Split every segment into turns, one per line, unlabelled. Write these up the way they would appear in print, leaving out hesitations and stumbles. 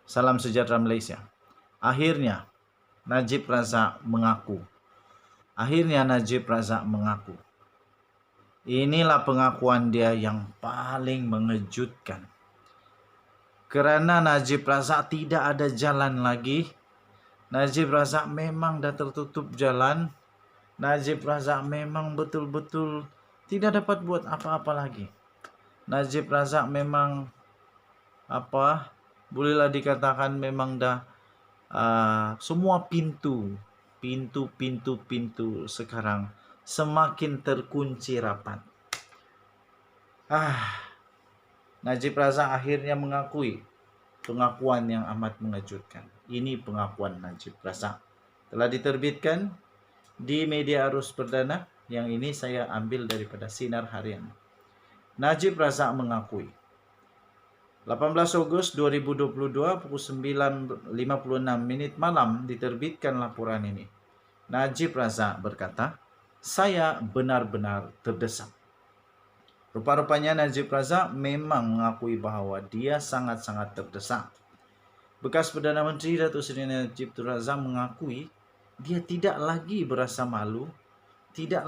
Salam sejahtera Malaysia. Akhirnya Najib Razak mengaku. Inilah pengakuan dia yang paling mengejutkan. Kerana Najib Razak tidak ada jalan lagi. Najib Razak memang dah tertutup jalan. Najib Razak memang betul-betul tidak dapat buat apa-apa lagi. Najib Razak memang bolehlah dikatakan memang dah semua pintu sekarang semakin terkunci rapat. Najib Razak akhirnya mengakui pengakuan yang amat mengejutkan. Ini pengakuan Najib Razak. Telah diterbitkan di media arus perdana. Yang ini saya ambil daripada Sinar Harian. Najib Razak mengakui 18 Ogos 2022 pukul 9.56 malam diterbitkan laporan ini. Najib Razak berkata, "Saya benar-benar terdesak." Rupa-rupanya Najib Razak memang mengakui bahawa dia sangat-sangat terdesak. Bekas Perdana Menteri Datuk Seri Najib Tun Razak mengakui dia tidak lagi berasa malu, tidak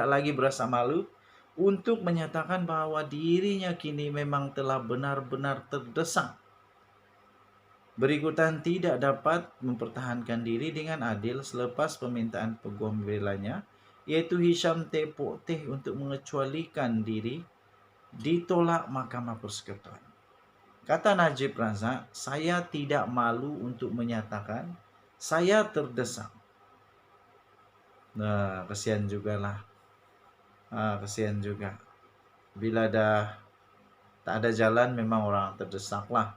lagi berasa malu untuk menyatakan bahawa dirinya kini memang telah benar-benar terdesak. Berikutan tidak dapat mempertahankan diri dengan adil selepas permintaan peguam belanya, iaitu Hisham T. Pokteh untuk mengecualikan diri, ditolak Mahkamah Persekutuan. Kata Najib Razak, "Saya tidak malu untuk menyatakan saya terdesak." Kesian juga. Bila dah tak ada jalan, memang orang terdesak lah.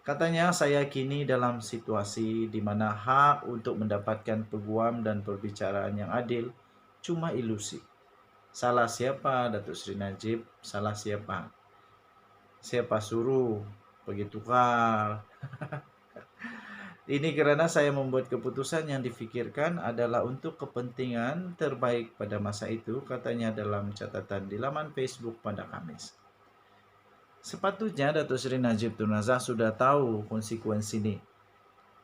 Katanya, "Saya kini dalam situasi di mana hak untuk mendapatkan peguam dan perbicaraan yang adil cuma ilusi. Salah siapa, Datuk Seri Najib? Salah siapa? Siapa suruh pergi tukar?" Ini kerana saya membuat keputusan yang difikirkan adalah untuk kepentingan terbaik pada masa itu, katanya dalam catatan di laman Facebook pada Khamis. Sepatutnya Datuk Seri Najib Tun Razak sudah tahu konsekuensi ini.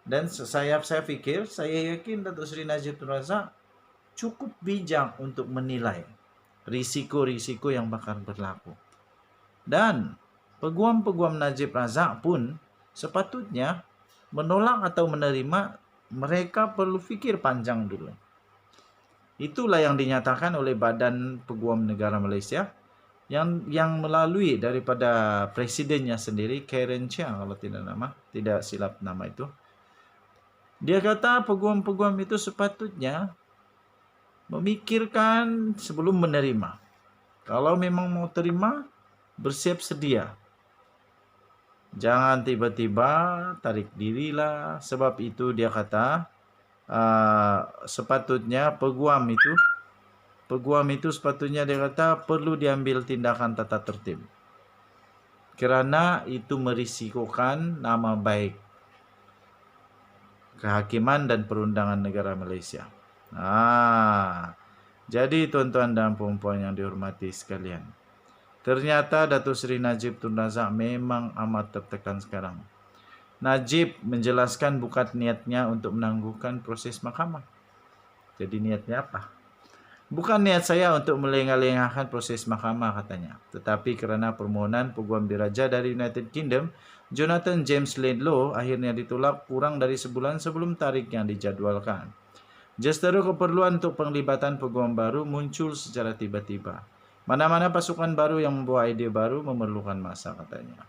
Dan saya yakin Datuk Seri Najib Tun Razak cukup bijak untuk menilai risiko-risiko yang bakal berlaku. Dan peguam-peguam Najib Razak pun sepatutnya menolak atau menerima, mereka perlu fikir panjang dulu. Itulah yang dinyatakan oleh Badan Peguam Negara Malaysia yang melalui daripada presidennya sendiri, Karen Chia, kalau tidak silap nama itu. Dia kata peguam-peguam itu sepatutnya memikirkan sebelum menerima. Kalau memang mau terima, bersiap sedia. Jangan tiba-tiba tarik dirilah. Sebab itu dia kata sepatutnya peguam itu sepatutnya dia kata perlu diambil tindakan tata tertib. Kerana itu merisikokan nama baik kehakiman dan perundangan negara Malaysia. Jadi tuan-tuan dan puan-puan yang dihormati sekalian, ternyata Datuk Seri Najib Tun Razak memang amat tertekan sekarang. Najib menjelaskan bukan niatnya untuk menangguhkan proses mahkamah. Jadi niatnya apa? "Bukan niat saya untuk melengah-lengahkan proses mahkamah," katanya. "Tetapi kerana permohonan peguam diraja dari United Kingdom, Jonathan James Laidlaw, akhirnya ditolak kurang dari sebulan sebelum tarikh yang dijadualkan. Justeru keperluan untuk penglibatan peguam baru muncul secara tiba-tiba. Mana-mana pasukan baru yang membawa idea baru memerlukan masa," katanya.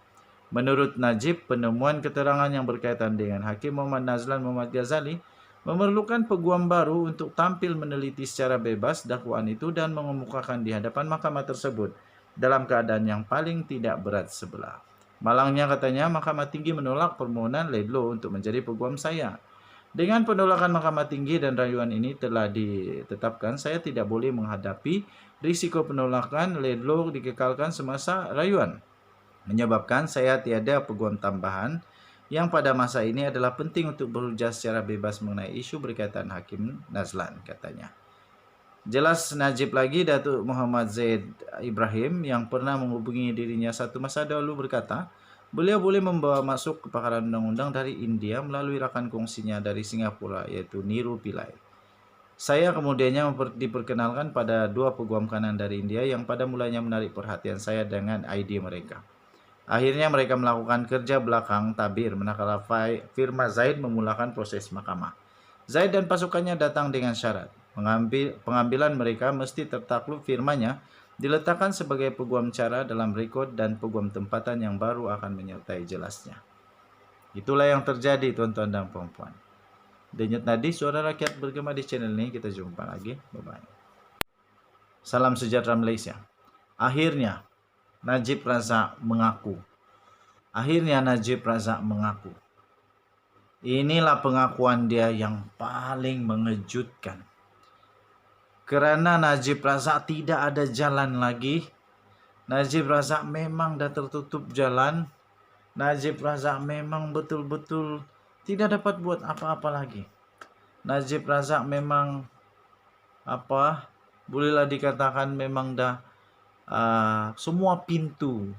Menurut Najib, penemuan keterangan yang berkaitan dengan Hakim Muhammad Nazlan Muhammad Ghazali memerlukan peguam baru untuk tampil meneliti secara bebas dakwaan itu dan mengemukakan di hadapan mahkamah tersebut dalam keadaan yang paling tidak berat sebelah. Malangnya, katanya, Mahkamah Tinggi menolak permohonan Laidlaw untuk menjadi peguam saya. Dengan penolakan Mahkamah Tinggi dan rayuan ini telah ditetapkan, saya tidak boleh menghadapi risiko penolakan Laidlaw dikekalkan semasa rayuan, menyebabkan saya tiada peguam tambahan yang pada masa ini adalah penting untuk berhujah secara bebas mengenai isu berkaitan Hakim Nazlan, katanya. Jelas Najib lagi, Datuk Muhammad Zaid Ibrahim yang pernah menghubungi dirinya satu masa dahulu berkata, Beliau boleh membawa masuk kepakaran undang-undang dari India melalui rakan kongsinya dari Singapura, yaitu Niru Pillai. Saya kemudiannya diperkenalkan pada dua peguam kanan dari India yang pada mulanya menarik perhatian saya dengan ide mereka. Akhirnya mereka melakukan kerja belakang tabir manakala firma Zaid memulakan proses mahkamah. Zaid dan pasukannya datang dengan syarat. Pengambilan mereka mesti tertakluk firmanya diletakkan sebagai peguam cara dalam rekod dan peguam tempatan yang baru akan menyertai jelasnya. Itulah yang terjadi tuan-tuan dan puan-puan. Denyut nadi suara rakyat bergema di channel ini. Kita jumpa lagi. Bye-bye. Salam sejahtera Malaysia. Akhirnya Najib Razak mengaku. Inilah pengakuan dia yang paling mengejutkan. Kerana Najib Razak tidak ada jalan lagi. Najib Razak memang dah tertutup jalan. Najib Razak memang betul-betul tidak dapat buat apa-apa lagi. Najib Razak memang bolehlah dikatakan memang dah semua pintu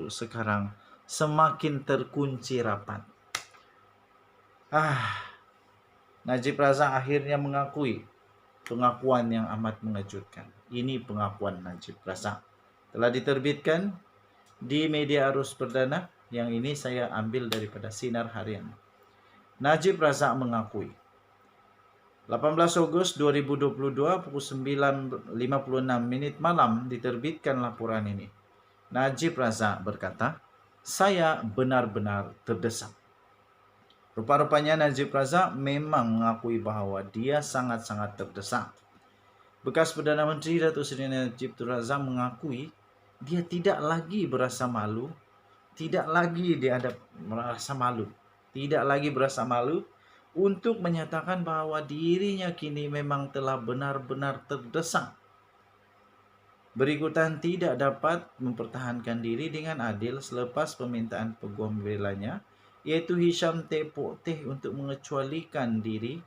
sekarang semakin terkunci rapat. Najib Razak akhirnya mengakui pengakuan yang amat mengejutkan. Ini pengakuan Najib Razak. Telah diterbitkan di media arus perdana. Yang ini saya ambil daripada Sinar Harian. Najib Razak mengakui. 18 Ogos 2022 pukul 9.56 malam diterbitkan laporan ini. Najib Razak berkata, "Saya benar-benar terdesak." Rupa-rupanya Najib Razak memang mengakui bahawa dia sangat-sangat terdesak. Bekas Perdana Menteri Datuk Seri Najib Tun Razak mengakui dia tidak lagi berasa malu, tidak lagi berasa malu untuk menyatakan bahawa dirinya kini memang telah benar-benar terdesak. Berikutan tidak dapat mempertahankan diri dengan adil selepas permintaan peguam belanya, iaitu Hisham T. Pokteh untuk mengecualikan diri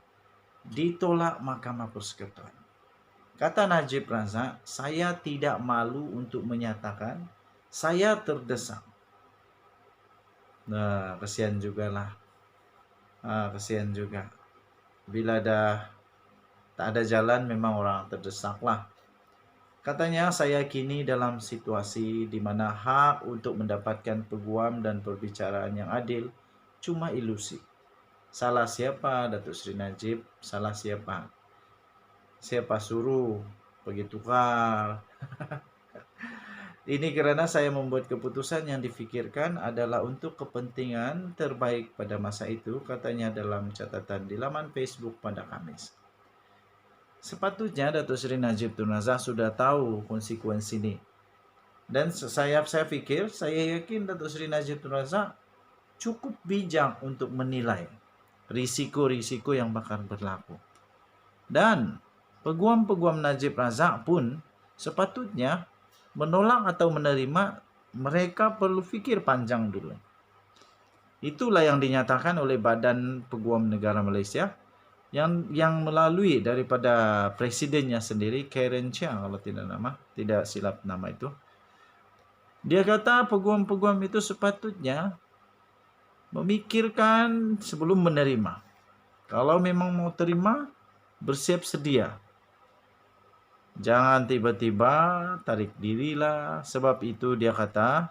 ditolak Mahkamah Persekutuan. Kata Najib Razak, "Saya tidak malu untuk menyatakan saya terdesak." Kesian juga. Bila dah tak ada jalan, memang orang terdesak lah. Katanya, "Saya kini dalam situasi di mana hak untuk mendapatkan peguam dan perbicaraan yang adil cuma ilusi." Salah siapa Datuk Seri Najib? Salah siapa? Siapa suruh pergi tukar? Ini kerana saya membuat keputusan yang difikirkan adalah untuk kepentingan terbaik pada masa itu, katanya dalam catatan di laman Facebook pada Khamis. Sepatutnya Datuk Seri Najib Tun Razak sudah tahu konsekuensi ini. Dan saya yakin Datuk Seri Najib Tun Razak cukup bijak untuk menilai risiko-risiko yang bakal berlaku. Dan peguam-peguam Najib Razak pun sepatutnya menolak atau menerima, mereka perlu fikir panjang dulu. Itulah yang dinyatakan oleh Badan Peguam Negara Malaysia yang melalui daripada presidennya sendiri, Karen Chia, kalau tidak silap nama itu. Dia kata peguam-peguam itu sepatutnya memikirkan sebelum menerima. Kalau memang mau terima, bersiap sedia. Jangan tiba-tiba tarik dirilah. Sebab itu dia kata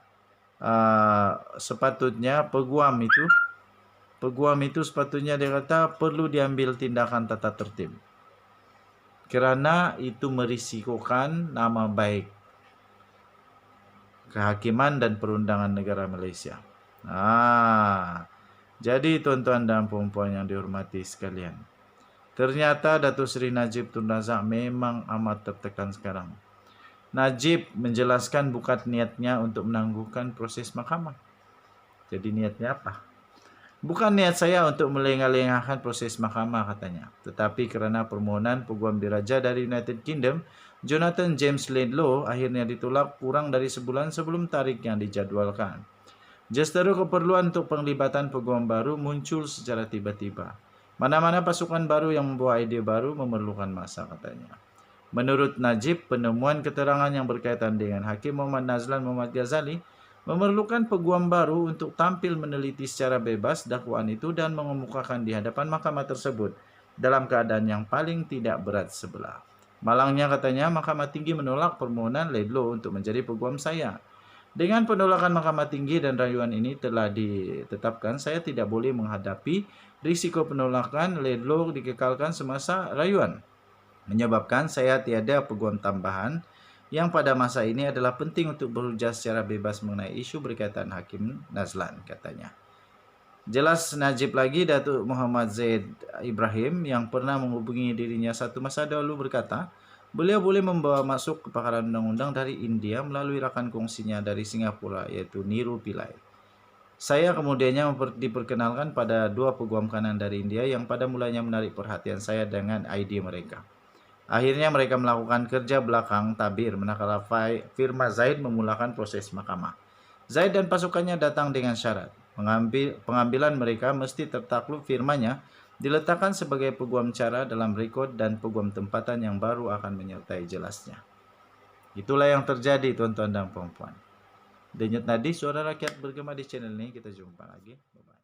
sepatutnya peguam itu sepatutnya dia kata perlu diambil tindakan tata tertib. Kerana itu merisikokan nama baik kehakiman dan perundangan negara Malaysia. Jadi tuan-tuan dan puan-puan yang dihormati sekalian, ternyata Datuk Seri Najib Tun Razak memang amat tertekan sekarang. Najib menjelaskan bukan niatnya untuk menangguhkan proses mahkamah. Jadi niatnya apa? Bukan niat saya untuk melengah-lengahkan proses mahkamah, katanya. Tetapi kerana permohonan peguam diraja dari United Kingdom, Jonathan James Laidlaw, akhirnya ditolak kurang dari sebulan sebelum tarikh yang dijadualkan. Justeru keperluan untuk penglibatan peguam baru muncul secara tiba-tiba. Mana-mana pasukan baru yang membawa ide baru memerlukan masa, katanya. Menurut Najib, penemuan keterangan yang berkaitan dengan Hakim Muhammad Nazlan Muhammad Ghazali memerlukan peguam baru untuk tampil meneliti secara bebas dakwaan itu dan mengemukakan di hadapan mahkamah tersebut dalam keadaan yang paling tidak berat sebelah. Malangnya katanya Mahkamah Tinggi menolak permohonan Laidlaw untuk menjadi peguam saya. Dengan penolakan Mahkamah Tinggi dan rayuan ini telah ditetapkan, saya tidak boleh menghadapi risiko penolakan Laidlaw dikekalkan semasa rayuan, menyebabkan saya tiada peguam tambahan yang pada masa ini adalah penting untuk berhujah secara bebas mengenai isu berkaitan Hakim Nazlan, katanya. Jelas Najib lagi, Datuk Muhammad Zaid Ibrahim yang pernah menghubungi dirinya satu masa dahulu berkata, beliau boleh membawa masuk kepakaran undang-undang dari India melalui rakan kongsinya dari Singapura, yaitu Niru Pillai. Saya kemudiannya diperkenalkan pada dua peguam kanan dari India yang pada mulanya menarik perhatian saya dengan ide mereka. Akhirnya mereka melakukan kerja belakang tabir manakala firma Zaid memulakan proses mahkamah. Zaid dan pasukannya datang dengan syarat. Pengambilan mereka mesti tertakluk firmanya diletakkan sebagai peguam cara dalam rekod dan peguam tempatan yang baru akan menyertai jelasnya. Itulah yang terjadi, tuan-tuan dan puan-puan. Denyut nadi suara rakyat bergema di channel ini. Kita jumpa lagi. Bye-bye.